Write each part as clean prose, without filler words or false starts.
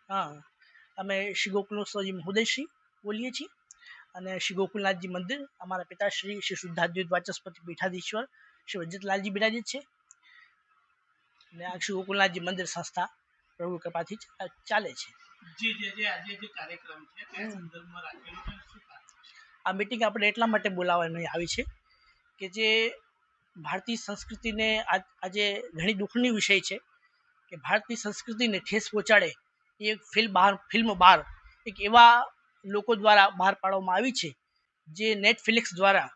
हाँ, અમે શ્રી ગોકુલેશ્વરજી મહોદયશ્રી બોલીએ છીએ અને શ્રી ગોકુલનાથજી મંદિર અમારા પિતાશ્રી શ્રી શુદ્ધાદ્વૈત વાચસ્પતિ પીઠાધીશ્વર શ્રી વજ્જતલાલજી બિરાજિત છે અને આ શ્રી ગોકુલનાથજી મંદિર સંસ્થા પ્રભુ કૃપાથી ચાલે છે. આ મીટિંગ આપણે એટલા માટે બોલાવવામાં આવી છે કે જે ભારતીય સંસ્કૃતિને આજે ઘણી દુઃખની વિષય છે કે ભારતીય સંસ્કૃતિને ઠેસ પહોંચાડે એ ફિલ્મ બહાર એક એવા લોકો દ્વારા બહાર પાડવામાં આવી છે જે નેટફ્લિક્સ દ્વારા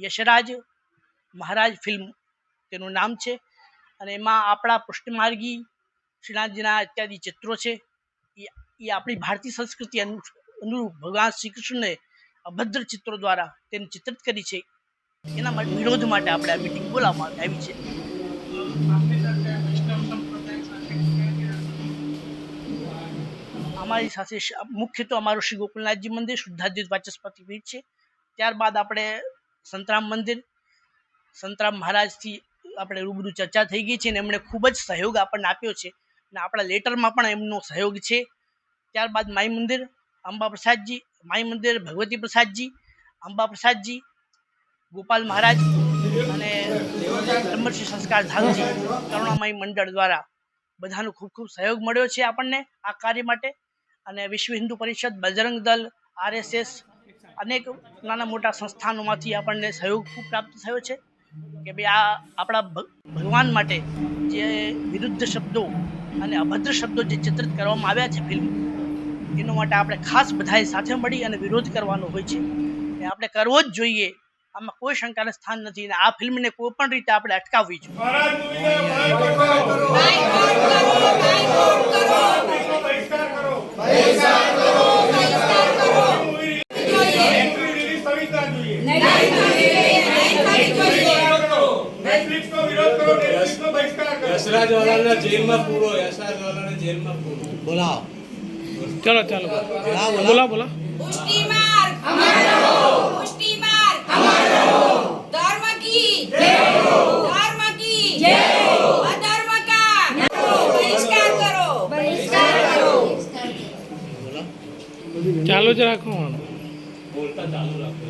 યશરાજ મહારાજ ફિલ્મ તેનું નામ છે અને એમાં આપણા પુષ્ટિમાર્ગી શ્રીનાથજીના ઇત્યાદિ ચિત્રો છે. એ આપણી ભારતીય સંસ્કૃતિ અનુરૂપ ભગવાન શ્રી કૃષ્ણને અભદ્ર ચિત્રો દ્વારા તેને ચિત્રિત કરી છે. એના વિરોધ માટે આપણે આ મિટિંગ બોલાવવામાં આવી છે. અમારી સાથે મુખ્ય તો અમારું શ્રી ગોકુલનાથજી મંદિર શુદ્ધાદ્વૈત વાચસ્પતિ પીઠ છે. ત્યારબાદ આપણે સંતરામ મંદિર સંતરામ મહારાજથી આપણે રૂબરૂ ચર્ચા થઈ ગઈ છે અને એમણે ખૂબ જ સહયોગ આપણને આપ્યો છે અને આપણા લેટરમાં પણ એમનો સહયોગ છે. ત્યારબાદ માઈ મંદિર અંબા પ્રસાદજી, માઈ મંદિર ભગવતી પ્રસાદજી, અંબા પ્રસાદજી, ગોપાલ મહારાજ અને બ્રહ્મર્ષિ સંસ્કાર ધામજી કરુણામય મંડળ દ્વારા બધાનો ખૂબ ખૂબ સહયોગ મળ્યો છે આપણને આ કાર્ય માટે. અને વિશ્વ હિન્દુ પરિષદ, બજરંગ દળ, RSS અનેક નાના મોટા સંસ્થાનોમાંથી આપણને સહયોગ ખૂબ પ્રાપ્ત થયો છે કે ભાઈ આ આપણા ભગવાન માટે જે વિરુદ્ધ શબ્દો અને અભદ્ર શબ્દો જે ચિત્રિત કરવામાં આવ્યા છે ફિલ્મ, એનો માટે આપણે ખાસ બધાએ સાથે મળી અને વિરોધ કરવાનો હોય છે. એ આપણે કરવો જ જોઈએ, આમાં કોઈ શંકાને સ્થાન નથી અને આ ફિલ્મને કોઈ પણ રીતે આપણે અટકાવવી જોઈએ. યશરાજ વાલાને જેલમાં પૂરો, યશરાજ વાલાને જેલમાં પૂરો. બોલાવો. ચલો ચલો બોલા બોલા. પુષ્ટિ માર્ગ અમારો, પુષ્ટિ માર્ગ અમારો, ધર્મ કી જય હો, ધર્મ કી જય હો, અધર્મ કા બહિષ્કાર કરો, બહિષ્કાર કરો. ચાલુ જ રાખો, બોલતા ચાલુ રાખો.